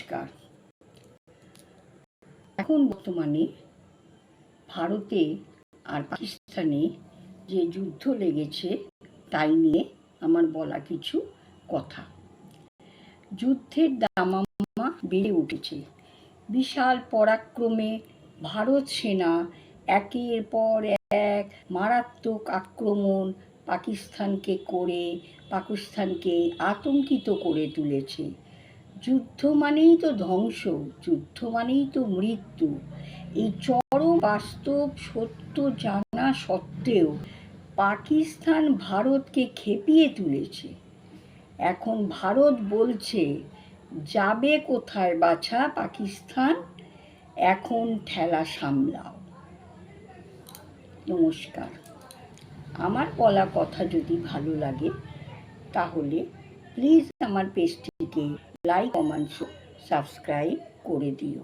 নমস্কার। এখন বর্তমানে ভারতে আর পাকিস্তানে যে যুদ্ধ লেগেছে তাই নিয়ে আমার বলা কিছু কথা। যুদ্ধের দামামা বেড়ে উঠেছে। বিশাল পরাক্রমে ভারত সেনা একের পর এক মারাত্মক আক্রমণ পাকিস্তানকে আতঙ্কিত করে তুলেছে। যুদ্ধ মানেই তো ধ্বংস, যুদ্ধ মানেই তো মৃত্যু। এই চরম বাস্তব সত্য জানা সত্ত্বেও পাকিস্তান ভারতকে খেপিয়ে তুলেছে। এখন ভারত বলছে, যাবে কোথায় বাছা পাকিস্তান, এখন ঠেলা সামলাও। নমস্কার। আমার বলা কথা যদি ভালো লাগে তাহলে প্লিজ আমার পেজটিকে লাইক, কমেন্ট, সাবস্ক্রাইব করে দিও।